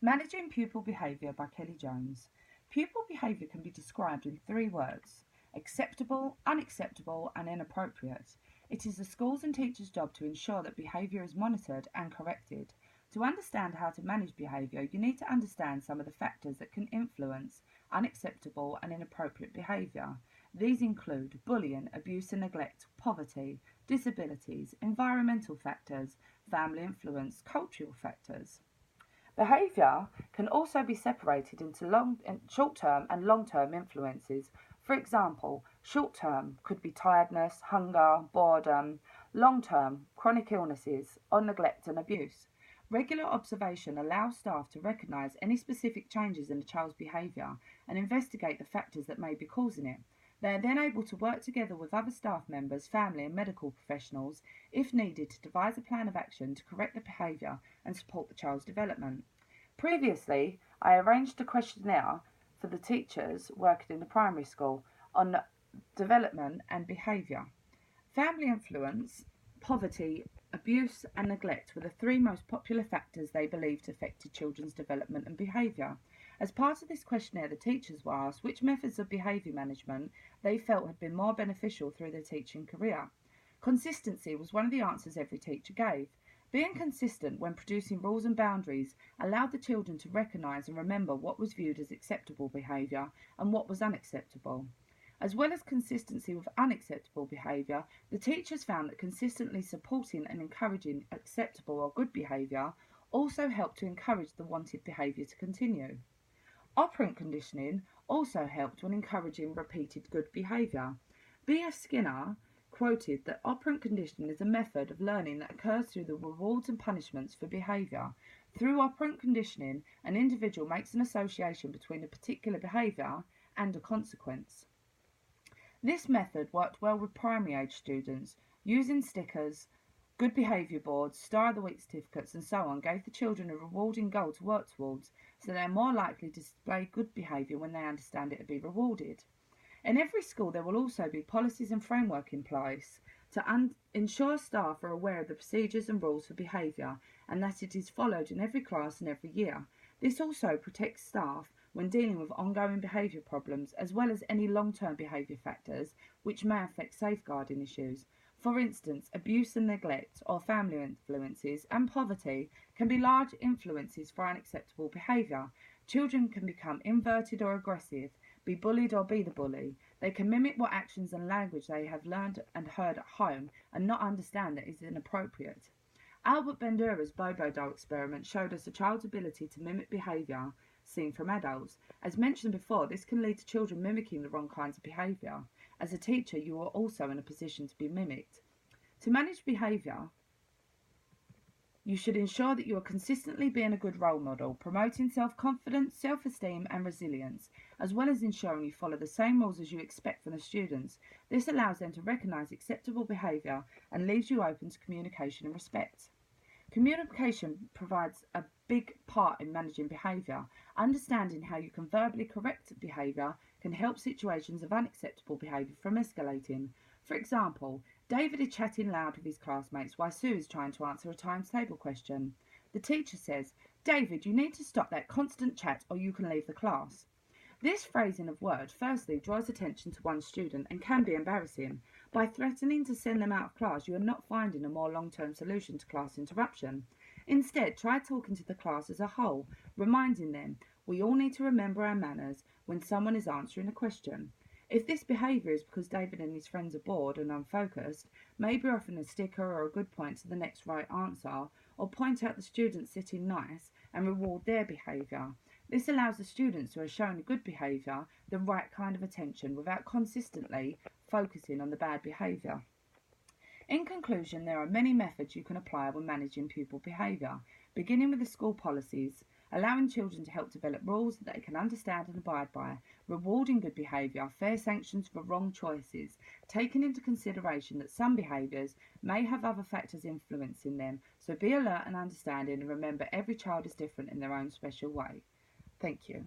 Managing Pupil Behaviour by Kelly Jones. Pupil behaviour can be described in three words: acceptable, unacceptable, and inappropriate. It is the school's and teachers' job to ensure that behaviour is monitored and corrected. To understand how to manage behaviour, you need to understand some of the factors that can influence unacceptable and inappropriate behaviour. These include bullying, abuse and neglect, poverty, disabilities, environmental factors, family influence, cultural factors. Behaviour can also be separated into short-term and long-term influences. For example, short-term could be tiredness, hunger, boredom. Long-term, chronic illnesses or neglect and abuse. Regular observation allows staff to recognise any specific changes in a child's behaviour and investigate the factors that may be causing it. They are then able to work together with other staff members, family and medical professionals, if needed, to devise a plan of action to correct the behaviour and support the child's development. Previously, I arranged a questionnaire for the teachers working in the primary school on development and behaviour. Family influence, poverty, abuse and neglect were the three most popular factors they believed affected children's development and behaviour. As part of this questionnaire, the teachers were asked which methods of behaviour management they felt had been more beneficial through their teaching career. Consistency was one of the answers every teacher gave. Being consistent when producing rules and boundaries allowed the children to recognise and remember what was viewed as acceptable behaviour and what was unacceptable. As well as consistency with unacceptable behaviour, the teachers found that consistently supporting and encouraging acceptable or good behaviour also helped to encourage the wanted behaviour to continue. Operant conditioning also helped when encouraging repeated good behaviour. B.F. Skinner quoted that operant conditioning is a method of learning that occurs through the rewards and punishments for behaviour. Through operant conditioning, an individual makes an association between a particular behaviour and a consequence. This method worked well with primary age students. Using stickers, good behaviour boards, Star of the Week certificates and so on gave the children a rewarding goal to work towards, so they are more likely to display good behaviour when they understand it to be rewarded. In every school there will also be policies and framework in place to ensure staff are aware of the procedures and rules for behaviour and that it is followed in every class and every year. This also protects staff when dealing with ongoing behaviour problems as well as any long-term behaviour factors which may affect safeguarding issues. For instance, abuse and neglect or family influences and poverty can be large influences for unacceptable behaviour. Children can become inverted or aggressive, be bullied or be the bully. They can mimic what actions and language they have learned and heard at home and not understand that is inappropriate. Albert Bandura's Bobo doll experiment showed us a child's ability to mimic behaviour seen from adults. As mentioned before, this can lead to children mimicking the wrong kinds of behaviour. As a teacher, you are also in a position to be mimicked. To manage behaviour, you should ensure that you are consistently being a good role model, promoting self-confidence, self-esteem and resilience, as well as ensuring you follow the same rules as you expect from the students. This allows them to recognise acceptable behaviour and leaves you open to communication and respect. Communication provides a big part in managing behaviour. Understanding how you can verbally correct behaviour can help situations of unacceptable behaviour from escalating. For example, David is chatting loud with his classmates while Sue is trying to answer a times table question. The teacher says, "David, you need to stop that constant chat or you can leave the class." This phrasing of words firstly draws attention to one student and can be embarrassing. By threatening to send them out of class, you are not finding a more long-term solution to class interruption. Instead, try talking to the class as a whole, reminding them we all need to remember our manners when someone is answering a question. If this behaviour is because David and his friends are bored and unfocused, maybe offering a sticker or a good point to the next right answer, or point out the students sitting nice and reward their behaviour. This allows the students who are showing good behaviour the right kind of attention without consistently focusing on the bad behaviour. In conclusion, there are many methods you can apply when managing pupil behaviour, beginning with the school policies, allowing children to help develop rules that they can understand and abide by, rewarding good behaviour, fair sanctions for wrong choices, taking into consideration that some behaviours may have other factors influencing them, so be alert and understanding and remember every child is different in their own special way. Thank you.